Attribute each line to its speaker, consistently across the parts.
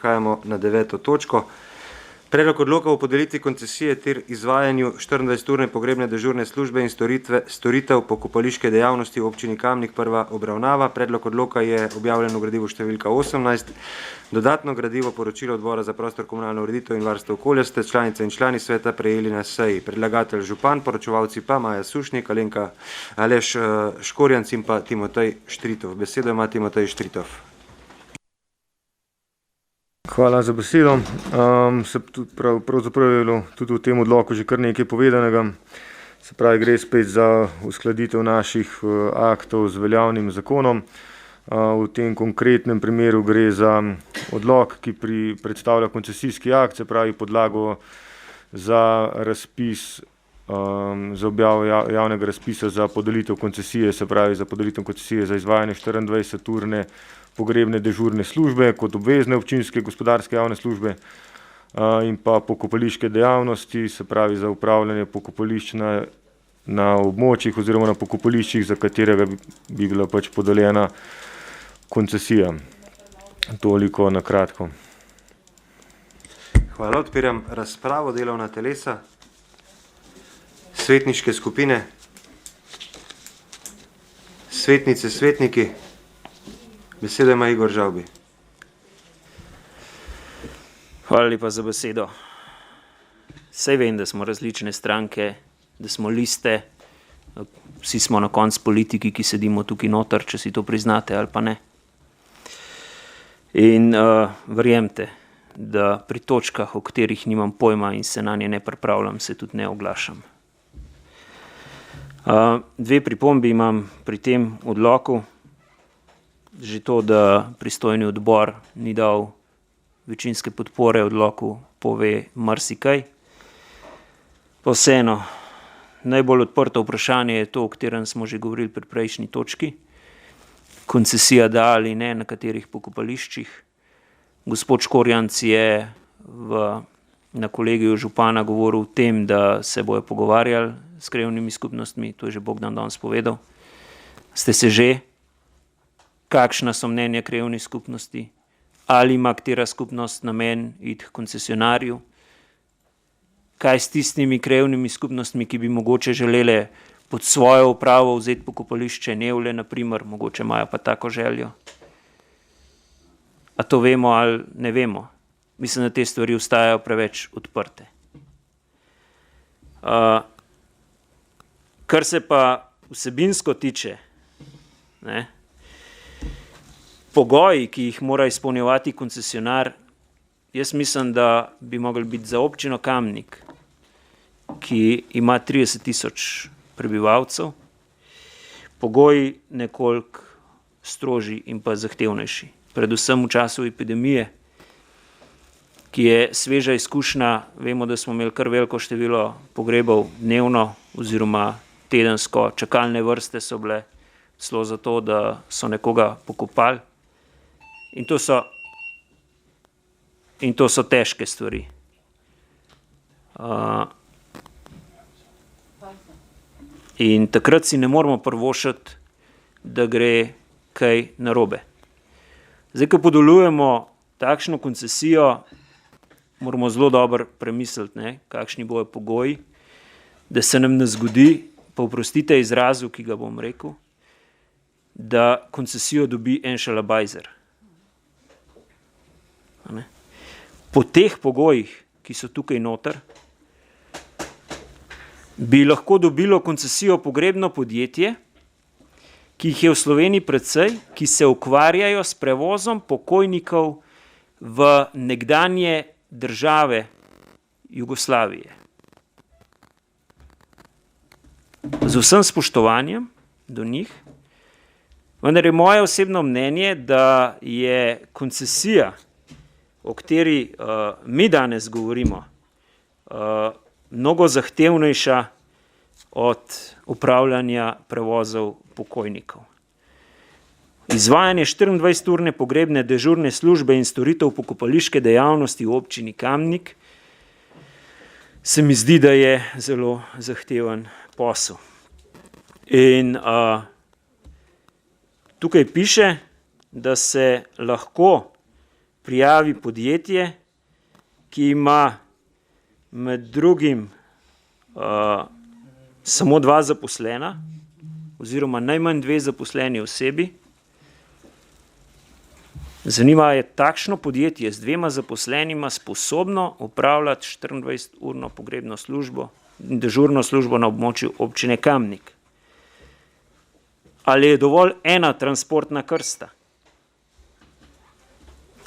Speaker 1: prehajamo na 9. točko. Predlog odloka o podelitvi koncesije ter izvajanju 24-urne pogrebne dežurne službe in storitev pokopališke dejavnosti v občini Kamnik, prva obravnava. Predlog odloka je objavljen v gradivu številka 18. Dodatno gradivo poročilo odbora za prostor, komunalno ureditev in varstvo okolja ste članice in člani sveta prejeli na seji. Predlagatelj župan, poročevalci pa Maja Sušnik, Aleš Škorjanc in pa Timotej Štritov. Besedo ima Timotej Štritov.
Speaker 2: Hvala za besedo. Pravzaprav je bilo tudi v tem odloku že kar nekaj povedanega. Se pravi, gre spet za uskladitev naših aktov z veljavnim zakonom. V tem konkretnem primeru gre za odlok, ki predstavlja koncesijski akt, se pravi podlago za razpis, za objavo javnega razpisa za podelitev koncesije, se pravi za podelitev koncesije za izvajanje 24-urne pogrebne dežurne službe kot obvezne občinske gospodarske javne službe in pa pokopališke dejavnosti, se pravi za upravljanje pokopališč na območjih oziroma na pokopališčih, za katerega bi bila pač podeljena koncesija. Toliko na kratko.
Speaker 1: Hvala, odpiram razpravo, delovna telesa, svetniške skupine, svetnice, svetniki. Besedo ima Igor Žavbi.
Speaker 3: Hvala lepa za besedo. Saj vem, da smo različne stranke, da smo liste, vsi smo na koncu politiki, ki sedimo tukaj noter, če si to priznate ali pa ne. In verjemte, da pri točkah, o katerih nimam pojma in se na nje ne pripravljam, se tudi ne oglašam. Dve pripombi imam pri tem odloku. Že to, da pristojni odbor ni dal večinske podpore odloku, pove marsikaj. Pa vseeno, najbolj odprto vprašanje je to, o katerem smo že govorili pri prejšnji točki. Koncesija da ali ne, na katerih pokopališčih. Gospod Škorjanc je na kolegiju župana govoril o tem, da se bojo pogovarjali s krajevnimi skupnostmi, to je že Bogdan danes povedal. Ste se že? Kakšna so mnenja krajevnih skupnosti, ali ima katera skupnost namen iti k koncesionarju, kaj s tistimi krajevnimi skupnostmi, ki bi mogoče želele pod svojo upravo vzeti pokopališče Nevle, naprimer, mogoče imajo pa tako željo. A to vemo ali ne vemo? Mislim, da te stvari ostajajo preveč odprte. Kar se pa vsebinsko tiče, ne, pogoji, ki jih mora izpolnjevati koncesionar, jaz mislim, da bi mogli biti za občino Kamnik, ki ima 30.000 prebivalcev, pogoji nekoliko strožji in pa zahtevnejši. Predvsem v času epidemije, ki je sveža izkušnja, vemo, da smo imeli kar veliko število pogrebov dnevno oziroma tedensko, čakalne vrste so bile celo zato, da so nekoga pokopali. In to so težke stvari. In takrat si ne moramo privoščiti, da gre kaj narobe. Zdaj, ko podeljujemo takšno koncesijo, moramo zelo dobro premisliti, ne, kakšni bojo pogoji, da se nam ne zgodi, pa oprostite izrazu, ki ga bom rekel, da koncesijo dobi en šalabajzer. Po teh pogojih, ki so tukaj noter, bi lahko dobilo koncesijo pogrebno podjetje, ki jih je v Sloveniji precej, ki se ukvarjajo s prevozom pokojnikov v nekdanje države Jugoslavije. Z vsem spoštovanjem do njih, vendar je moje osebno mnenje, da je koncesija, o kateri mi danes govorimo, mnogo zahtevnejša od upravljanja prevozov pokojnikov. Izvajanje 24-urne pogrebne dežurne službe in storitev pokopališke dejavnosti v občini Kamnik se mi zdi, da je zelo zahteven posel. In tukaj piše, da se lahko prijavi podjetje, ki ima med drugim samo 2 zaposlena oziroma najmanj 2 zaposleni osebi. Zanima je takšno podjetje z 2 zaposlenima sposobno upravljati 24-urno pogrebno službo in dežurno službo na območju občine Kamnik. Ali je dovolj 1 transportna krsta?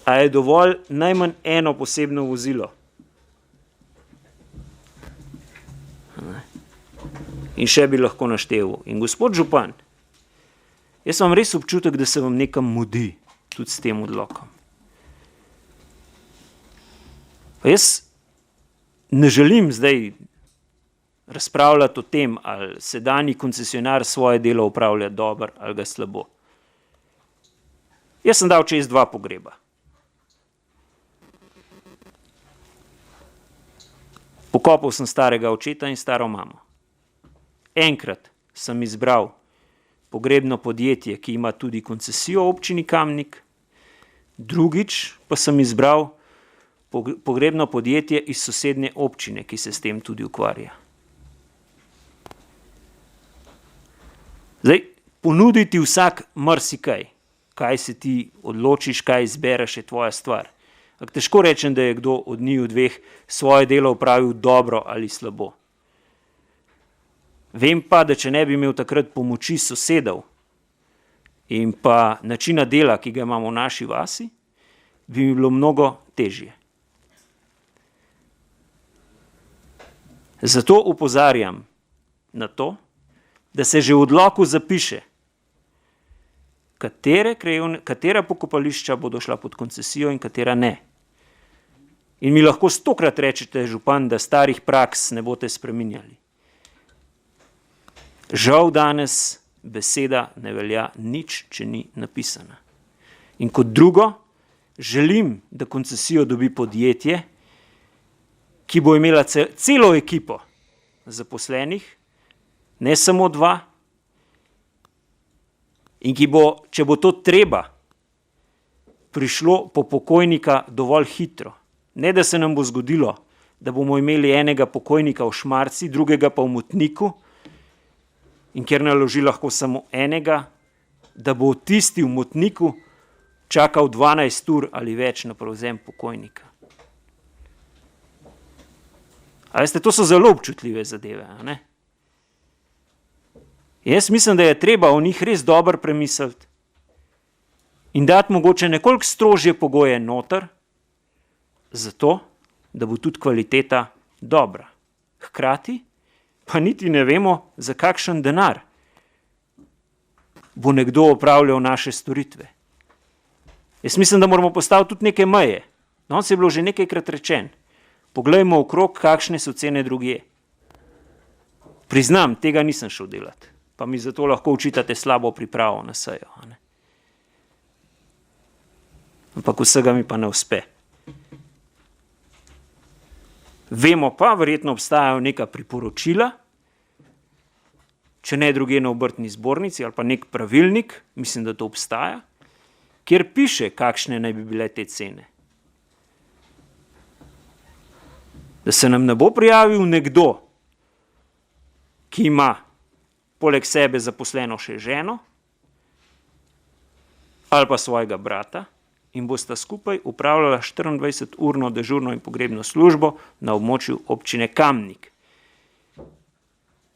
Speaker 3: A je dovolj najmanj 1 posebno vozilo? In še bi lahko našteval. In gospod župan, jaz imam res občutek, da se vam nekam mudi tudi s tem odlokom. Pa jaz ne želim zdaj razpravljati o tem, ali sedanji koncesionar svoje delo upravlja dobro ali ga slabo. Jaz sem dal čez 2 pogreba. Pokopal sem starega očeta in staro mamo. Enkrat sem izbral pogrebno podjetje, ki ima tudi koncesijo v občini Kamnik, drugič pa sem izbral pogrebno podjetje iz sosednje občine, ki se s tem tudi ukvarja. Zdaj, ponuditi vsak marsikaj, kaj se ti odločiš, kaj izbereš, je tvoja stvar. Težko rečem, da je kdo od njiju 2 svoje delo opravil dobro ali slabo. Vem pa, da če ne bi imel takrat pomoči sosedov in pa načina dela, ki ga imamo v naši vasi, bi mi bilo mnogo težje. Zato opozarjam na to, da se že v odloku zapiše, katera pokopališča bodo šla pod koncesijo in katera ne. In mi lahko 100-krat rečete, župan, da starih praks ne boste spreminjali. Žal danes beseda ne velja nič, če ni napisana. In kot drugo, želim, da koncesijo dobi podjetje, ki bo imela celo ekipo zaposlenih, ne samo 2, in ki bo, če bo to treba, prišlo po pokojnika dovolj hitro. Ne, da se nam bo zgodilo, da bomo imeli enega pokojnika v Šmarci, drugega pa v Motniku, in kjer naloži lahko samo enega, da bo tisti v Motniku čakal 12 ur ali več na prevzem pokojnika. A veste, to so zelo občutljive zadeve, a ne? Jaz mislim, da je treba o njih res dobro premisliti in dati mogoče nekoliko strožje pogoje noter, zato, da bo tudi kvaliteta dobra. Hkrati pa niti ne vemo, za kakšen denar bo nekdo opravljal naše storitve. Jaz mislim, da moramo postaviti tudi neke meje. Danes je bilo že nekajkrat rečen. Poglejmo okrog, kakšne so cene drugje. Priznam, tega nisem šel delati, pa mi zato lahko očitate slabo pripravo na sejo. Ampak vsega mi pa ne uspe. Vemo pa, verjetno obstajajo neka priporočila, če ne drugje na obrtni zbornici ali pa nek pravilnik, mislim, da to obstaja, kjer piše, kakšne naj bi bile te cene. Da se nam ne bo prijavil nekdo, ki ima poleg sebe zaposleno še ženo ali pa svojega brata, in bosta skupaj upravljala 24-urno dežurno in pogrebno službo na območju občine Kamnik,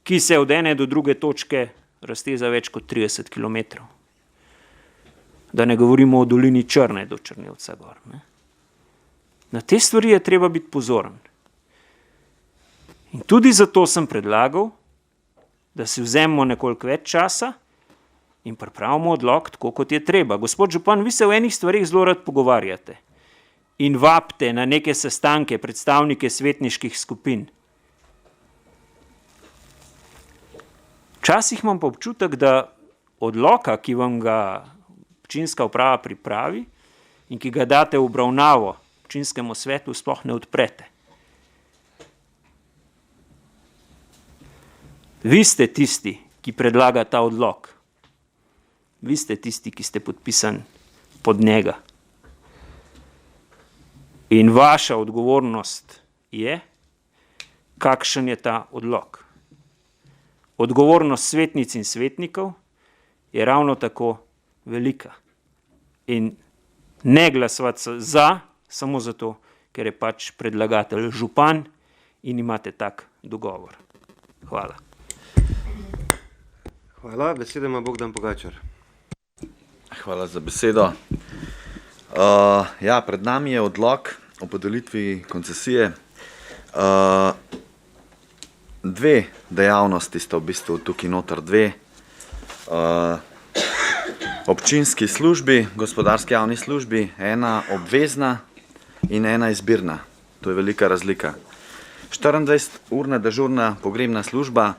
Speaker 3: ki se od ene do druge točke razteza več kot 30 km. Da ne govorimo o dolini Črne do Črnevca gor. Ne? Na te stvari je treba biti pozoren. In tudi zato sem predlagal, da si vzememo nekoliko več časa in pripravimo odlok tako, kot je treba. Gospod župan, vi se v enih stvarih zelo rad pogovarjate in vabite na neke sestanke predstavnike svetniških skupin. Včasih imam pa občutek, da odloka, ki vam ga občinska uprava pripravi in ki ga date v obravnavo občinskemu svetu, sploh ne odprete. Vi ste tisti, ki predlaga ta odlok. Vi ste tisti, ki ste podpisan pod njega. In vaša odgovornost je, kakšen je ta odlok. Odgovornost svetnic in svetnikov je ravno tako velika. In ne glasovati za, samo zato, ker je pač predlagatelj župan in imate tak dogovor. Hvala.
Speaker 1: Hvala, besedo ima Bogdan Pogačar.
Speaker 4: Hvala za besedo. Ja, pred nami je odlok o podelitvi koncesije. Dve dejavnosti sta v bistvu tukaj noter, dve. Občinski službi, gospodarski javni službi, ena obvezna in ena izbirna. To je velika razlika. 24-urna dežurna pogrebna služba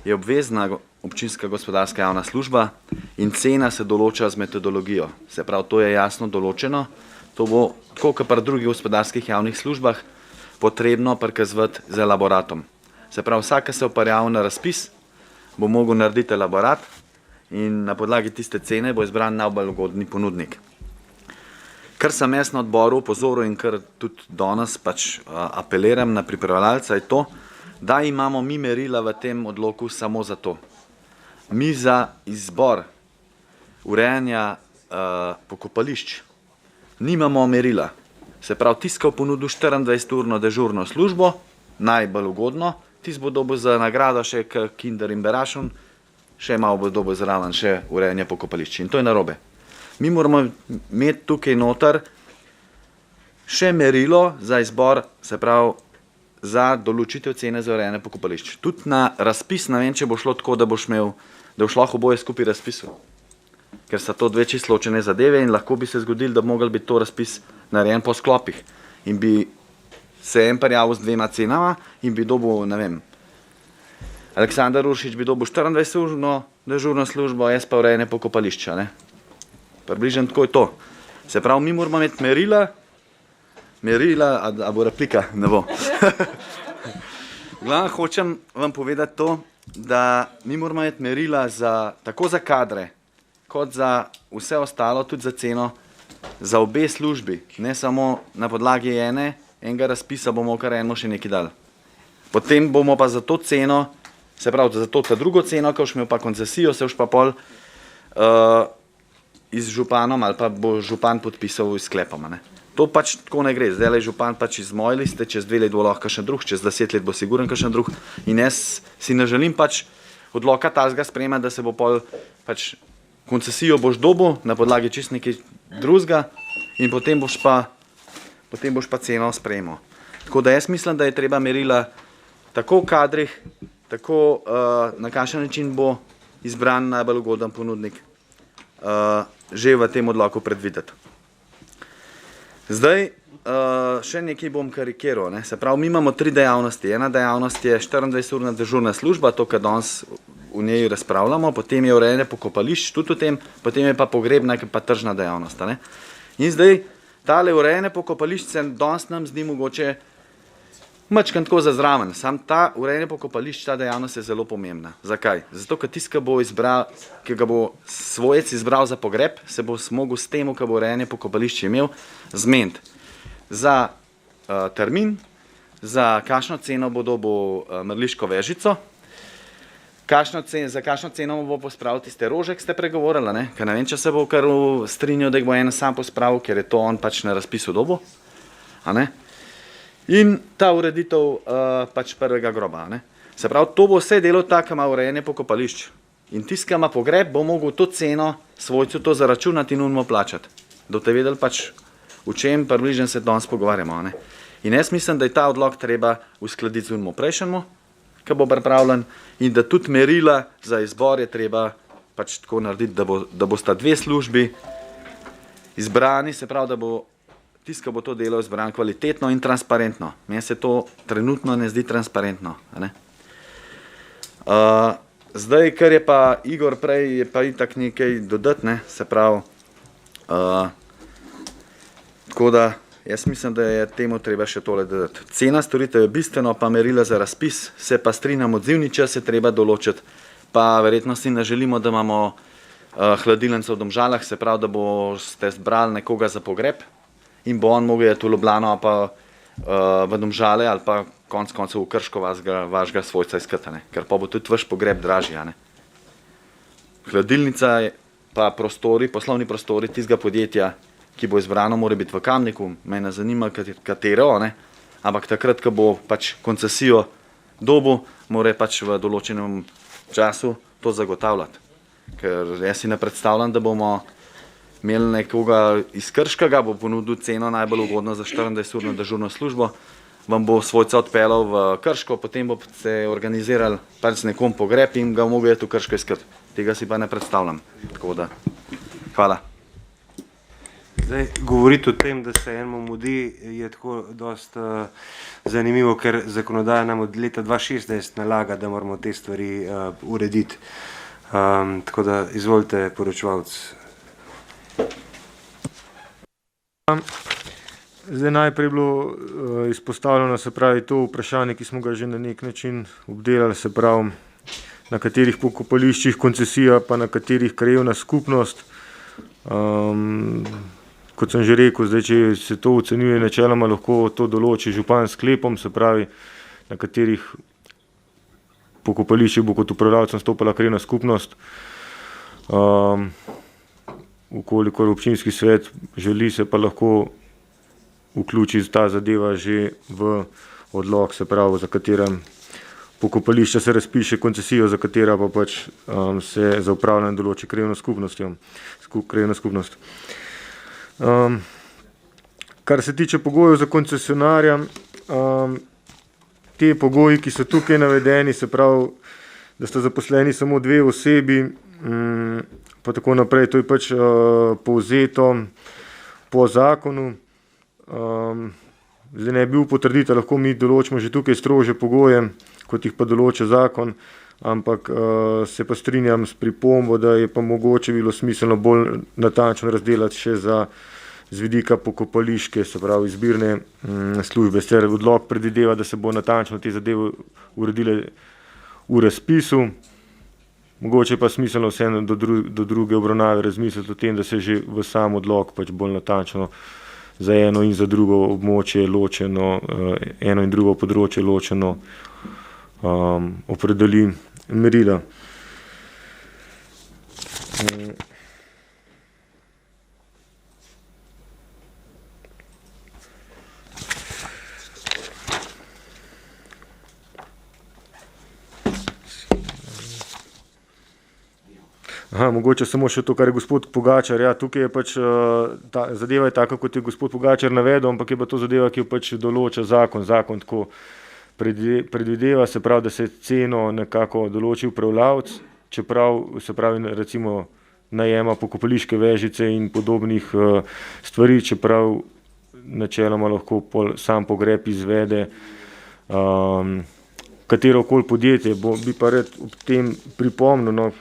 Speaker 4: je obvezna občinska gospodarska javna služba in cena se določa z metodologijo. Se pravi, to je jasno določeno. To bo, tako kot pri drugih gospodarskih javnih službah, potrebno prikazovati z elaboratom. Se pravi, vsak, ki se oparjava na razpis, bo mogel narediti elaborat in na podlagi tiste cene bo izbran najbolj ugodni ponudnik. Kar sem jaz na odboru opozoril in kar tudi danes pač apeliram na pripravljalca je to, da imamo mi merila v tem odloku samo za to. Mi za izbor urejanja pokopališč nimamo merila. Se pravi, tisti, ki ponudil 24-urno dežurno službo, najbolj ugodno, tisti bo dobil za nagrado še Kinder in Berašun, še malo bo dobil zraven še urejanje pokopališč. In to je narobe. Mi moramo imeti tukaj noter še merilo za izbor, se pravi, za določitev cene za urejanje pokopališč. Tudi na razpis, ne vem, če bo šlo tako, da boš lahko oboje skupaj razpisal. Ker so to dve čisto ločene zadeve in lahko bi se zgodilo, da bi mogel biti to razpis narejen po sklopih. In bi se en prijavil z dvema cenama in bi dobil, ne vem, Aleksandar Uršič bi dobil 24-urno dežurno službo, jaz pa urejanje pokopališča, ne. Približno tako je to. Se pravi, mi moramo imeti merila, a bo replika? Ne bo. V glavnem hočem vam povedati to, da mi moramo imeti merila tako za kadre, kot za vse ostalo, tudi za ceno, za obe službi. Ne samo na podlagi enega razpisa bomo kar eno še nekaj dali. Potem bomo pa za to ceno, se pravi, za to ta drugo ceno, ko boš imel pa koncesijo, se boš pa pol z županom ali pa bo župan podpisal s sklepom. To pač tako ne gre. Zdaj je župan pač iz moje liste, čez 2 let bo lahko kakšen drug, čez 10 let bo siguren kakšen drug. In jaz si ne želim pač odloka tazga sprejemati, da se bo pol pač koncesijo boš dobil na podlagi čist nekaj drugega in potem boš pa ceno sprejemal. Tako da jaz mislim, da je treba merila tako v kadrih, tako na kakšen način bo izbran najbolj ugoden ponudnik že v tem odloku predvideti. Zdaj, še nekaj bom karikiral. Se pravi, mi imamo 3 dejavnosti. Ena dejavnost je 24-urna dežurna služba, to, kar danes v njej razpravljamo, potem je urejanje pokopališč, tudi v tem, potem je pa pogrebna, pa tržna dejavnost. In zdaj, tale urejanje pokopališč se danes nam zdi mogoče mačkan tako za zraven. Sam ta urejanje pokopališč, ta dejavnost je zelo pomembna. Zakaj? Zato, ker tisti, ki ga bo svojec izbral za pogreb, se bo mogel s tem, ki bo urejanje pokopališč imel, zmeniti za termin, za kakšno ceno bo dobil mrliško vežico, za kakšno ceno bo pospravil tiste rože, ki ste pregovorili, ker ne vem, če se bo kar strinjal, da jih bo en sam pospravil, ker je to on pač na razpisu dobil. In ta ureditev pač prvega groba. Se pravi, to bo vse delo ta, ki ima urejanje pokopališč. In tisti, ki ima pogreb, bo mogel to ceno svojcu to zaračunati in unmo plačati. Da boste vedeli pač, v čem približno se danes pogovarjamo. In jaz mislim, da je ta odlok treba uskladiti z unmo prejšnjemu, ki bo pripravljen, in da tudi merila za izbor je treba pač tako narediti, da bosta 2 službi izbrani, se pravi, da bo tisti, ki bo to delo izbran kvalitetno in transparentno. Meni se to trenutno ne zdi transparentno. Zdaj, kar je pa Igor prej, je pa itak nekaj dodati, se pravi, tako da jaz mislim, da je temu treba še tole dodati. Cena storitev je bistveno, pa merila za razpis, se pa strinjam, odzivni čas je treba določiti, pa verjetno si ne želimo, da imamo hladilnico v Domžalah, se pravi, da boste zbrali nekoga za pogreb in bo on mogel iti v Ljubljano ali pa v Domžale ali pa konec koncev v Krško vašega svojca iskati, ne? Ker pa bo tudi vaš pogreb dražji. Ne? Hladilnica pa prostori, poslovni prostori tistega podjetja, ki bo izbrano, mora biti v Kamniku. Mene zanima, katero, ne? Ampak takrat, ko bo pač koncesijo dobil, mora pač v določenem času to zagotavljati. Ker jaz si ne predstavljam, da bomo imeli nekoga iz Krškega, bo ponudil ceno najbolj ugodno za 24-urno dežurno službo, vam bo svojca odpeljal v Krško, potem bo se organizirali pač z nekom pogreb in ga mogel v Krško iskati. Tega si pa ne predstavljam. Tako da, hvala.
Speaker 1: Zdaj, govoriti o tem, da se enemu mudi, je tako dosta zanimivo, ker zakonodaja nam od leta 2016 nalaga, da moramo te stvari urediti. Tako da, izvolite, poročevalec.
Speaker 2: Zdaj najprej je bilo izpostavljeno, se pravi, to vprašanje, ki smo ga že na nek način obdelali, se pravi, na katerih pokopališčih koncesija, pa na katerih krajevna skupnost. Kot sem že rekel, zdaj, če se to ocenjuje načeloma, lahko to določi župan s sklepom, se pravi, na katerih pokopališčih bo kot upravljavcem stopila krajevna skupnost. Ukolikor občinski svet želi, se pa lahko vključi ta zadeva že v odlok, se pravi, za katerem pokopališča se razpiše koncesijo, za katera pa pač se za upravljanje določi krajevna skupnost. Kar se tiče pogojev za koncesionarja, te pogoji, ki so tukaj navedeni, se pravi, da sta zaposleni samo 2 osebi, pa tako naprej, to je pač povzeto po zakonu. Zdaj ne bi bil potrditi, lahko mi določimo že tukaj strožje pogoje, kot jih pa določa zakon, ampak se pa strinjam s pripombo, da je pa mogoče bilo smiselno bolj natančno razdelati še z vidika pokopališke, se pravi izbirne službe. Sicer odlok predvideva, da se bo natančno te zadeve uredile v razpisu, mogoče pa smiselno vseeno do druge obravnave razmisliti o tem, da se že v sam odlok pač bolj natančno za eno in za drugo območje ločeno, eno in drugo področje ločeno opredeli merila. Mogoče samo še to, kar je gospod Pogačar. Ja, tukaj je pač, zadeva je taka, kot je gospod Pogačar navedel, ampak je pa to zadeva, ki jo pač določa zakon. Zakon tako predvideva, se pravi, da se ceno nekako določi upravljavec, čeprav se pravi, recimo najema pokopališke vežice in podobnih stvari, čeprav načeloma lahko sam pogreb izvede katerokoli podjetje. Bi pa rad ob tem pripomnil, no,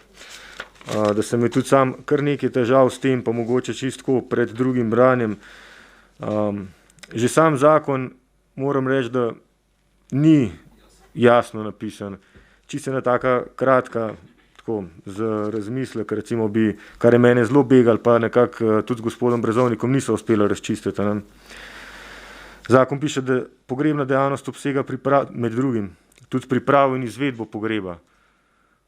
Speaker 2: da sem je tudi sam kar nekaj težav s tem, pa mogoče čistko pred drugim branjem. Že sam zakon, moram reči, da ni jasno napisan. Čisto ena taka kratka, tako, z razmislek, recimo kar je mene zelo begal, pa nekako tudi s gospodom Brezovnikom niso uspeli razčistiti. Ne? Zakon piše, da pogrebna dejavnost obsega med drugim tudi pripravo in izvedbo pogreba.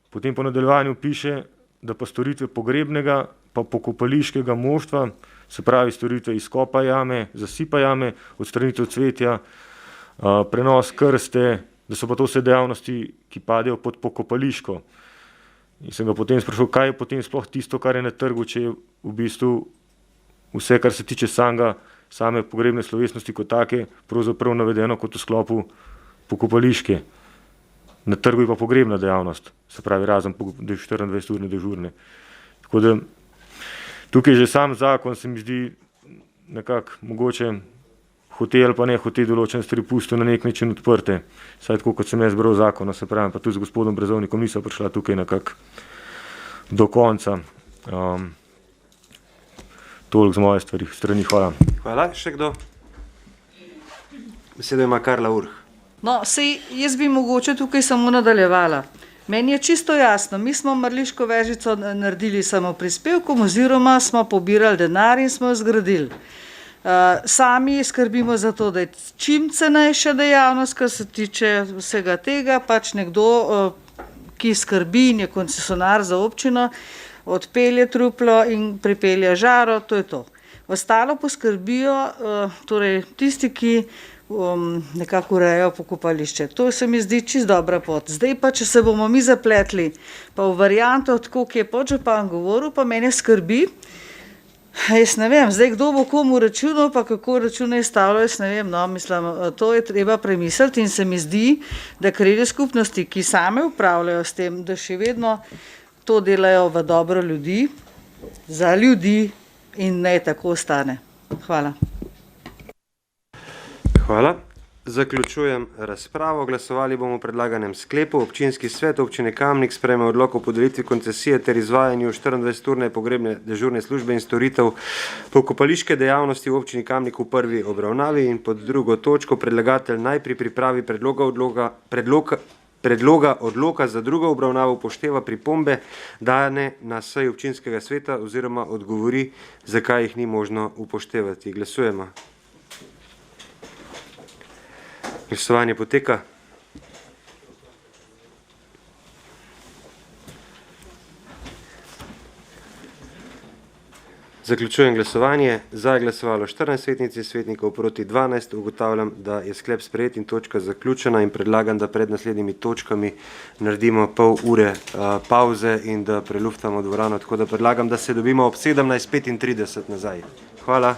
Speaker 2: Potem po nadaljevanju piše, da pa storitve pogrebnega pa pokopališkega moštva, se pravi storitve izkopa jame, zasipa jame, odstranitev cvetja, prenos krste, da so pa to vse dejavnosti, ki padejo pod pokopališko. In sem ga potem sprašal, kaj je potem sploh tisto, kar je na trgu, če je v bistvu vse, kar se tiče same pogrebne slovesnosti kot take, pravzaprav navedeno kot v sklopu pokopališke. Na trgu je pa pogrebna dejavnost, se pravi razen 24-urne dežurne. Tako da tukaj že sam zakon se mi zdi nekako mogoče hote ali pa ne hote določene stvari pustil na nek način odprte. Saj tako, kot sem jaz bral zakona, se pravi, pa tudi z gospodom Brezovnikom niso prišla tukaj nekako do konca. Toliko z moje strani, hvala.
Speaker 1: Hvala, še kdo? Besedo ima Karla Urh.
Speaker 5: No, sej, jaz bi mogoče tukaj samo nadaljevala. Meni je čisto jasno, mi smo Mrliško vežico naredili samo prispevkom oziroma smo pobirali denar in smo jo zgradili. Sami skrbimo za to, da je čim cenejša dejavnost, kar se tiče vsega tega, pač nekdo, ki skrbi in je koncesionar za občino, odpelje truplo in pripelje žaro, to je to. Ostalo poskrbijo torej tisti, ki nekako urejajo pokopališče. To se mi zdi čisto dobra pot. Zdaj pa, če se bomo mi zapletli, pa v varianto, tako ki je podžupan govoril, pa mene skrbi, jaz ne vem, zdaj kdo bo komu računal, pa kako račune izstavljajo, jaz ne vem, no, mislim, to je treba premisliti in se mi zdi, da krajevne skupnosti, ki same upravljajo s tem, da še vedno to delajo v dobro ljudi, za ljudi in ne tako ostane. Hvala.
Speaker 1: Hvala. Zaključujem razpravo. Glasovali bomo o predlaganem sklepu. Občinski svet občine Kamnik sprejme odlok o podelitvi koncesije ter izvajanju 24-urne pogrebne dežurne službe in storitev pokopališke dejavnosti v občini Kamnik v prvi obravnavi in pod drugo točko predlagatelj naj pri pripravi predloga odloka za drugo obravnavo upošteva pripombe dane na seji občinskega sveta oziroma odgovori, zakaj jih ni možno upoštevati. Glasujemo. Glasovanje poteka. Zaključujem glasovanje. Za je glasovalo 14 svetnic in svetnikov, proti 12. Ugotavljam, da je sklep sprejet in točka zaključena in predlagam, da pred naslednjimi točkami naredimo pol ure pauze in da preluftamo dvorano. Tako da predlagam, da se dobimo ob 17:35 nazaj. Hvala.